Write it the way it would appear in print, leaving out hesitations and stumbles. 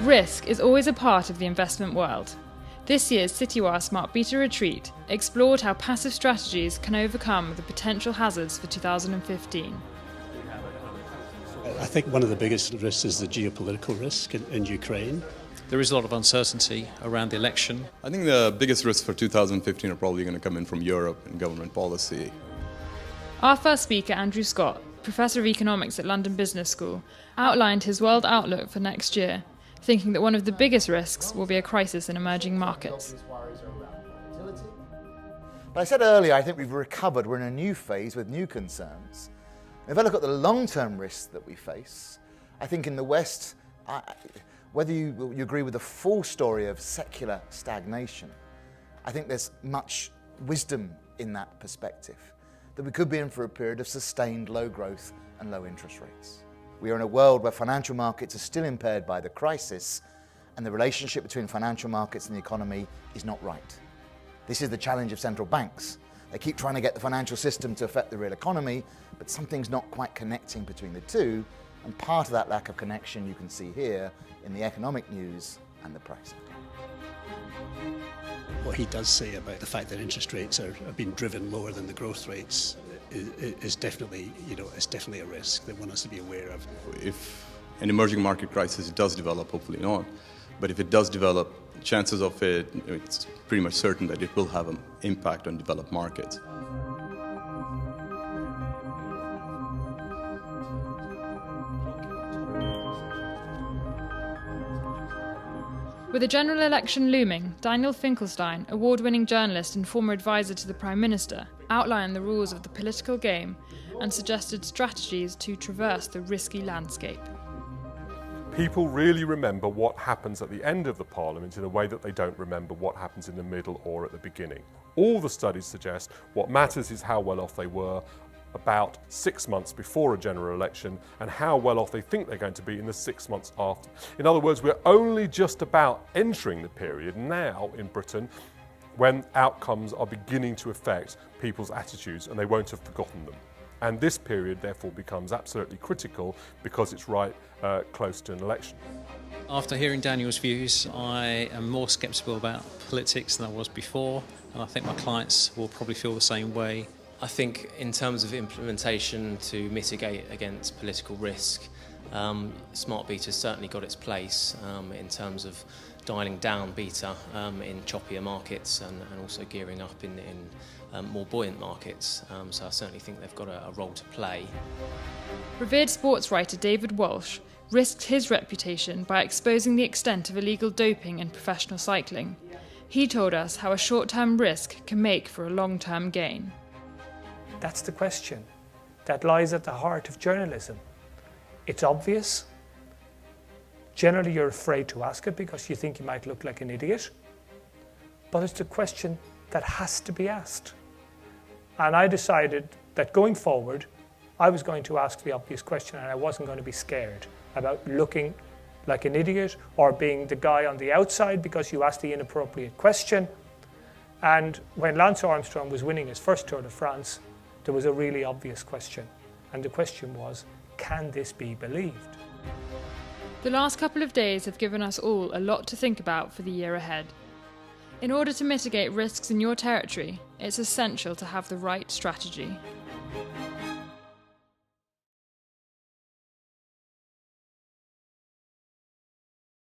Risk is always a part of the investment world. This year's Citywire Smart Beta Retreat explored how passive strategies can overcome the potential hazards for 2015. I think one of the biggest risks is the geopolitical risk in Ukraine. There is a lot of uncertainty around the election. I think the biggest risks for 2015 are probably going to come in from Europe and government policy. Our first speaker, Andrew Scott, Professor of Economics at London Business School, outlined his world outlook for next year, thinking that one of the biggest risks will be a crisis in emerging markets. But I said earlier, I think we've recovered. We're in a new phase with new concerns. If I look at the long-term risks that we face, I think in the West, whether you agree with the full story of secular stagnation, I think there's much wisdom in that perspective, that we could be in for a period of sustained low growth and low interest rates. We are in a world where financial markets are still impaired by the crisis, and the relationship between financial markets and the economy is not right. This is the challenge of central banks. They keep trying to get the financial system to affect the real economy, but something's not quite connecting between the two, and part of that lack of connection you can see here in the economic news and the pricing. What he does say about the fact that interest rates are being driven lower than the growth rates is definitely, it's definitely a risk that one has to be aware of. If an emerging market crisis does develop, hopefully not, but if it does develop, chances of it, it's pretty much certain that it will have an impact on developed markets. With the general election looming, Daniel Finkelstein, award-winning journalist and former advisor to the Prime Minister, outlined the rules of the political game and suggested strategies to traverse the risky landscape. People really remember what happens at the end of the Parliament in a way that they don't remember what happens in the middle or at the beginning. All the studies suggest what matters is how well off they were about 6 months before a general election and how well off they think they're going to be in the 6 months after. In other words, we're only just about entering the period now in Britain when outcomes are beginning to affect people's attitudes and they won't have forgotten them. And this period therefore becomes absolutely critical because it's right close to an election. After hearing Daniel's views, I am more sceptical about politics than I was before, and I think my clients will probably feel the same way. I think in terms of implementation to mitigate against political risk, smart beta's certainly got its place in terms of dialing down beta in choppier markets and also gearing up in more buoyant markets. So I certainly think they've got a role to play. Revered sports writer David Walsh risked his reputation by exposing the extent of illegal doping in professional cycling. He told us how a short-term risk can make for a long-term gain. That's the question that lies at the heart of journalism. It's obvious. Generally, you're afraid to ask it because you think you might look like an idiot. But it's the question that has to be asked. And I decided that going forward, I was going to ask the obvious question and I wasn't going to be scared about looking like an idiot or being the guy on the outside because you asked the inappropriate question. And when Lance Armstrong was winning his first Tour de France, there was a really obvious question. And the question was, can this be believed? The last couple of days have given us all a lot to think about for the year ahead. In order to mitigate risks in your territory, it's essential to have the right strategy.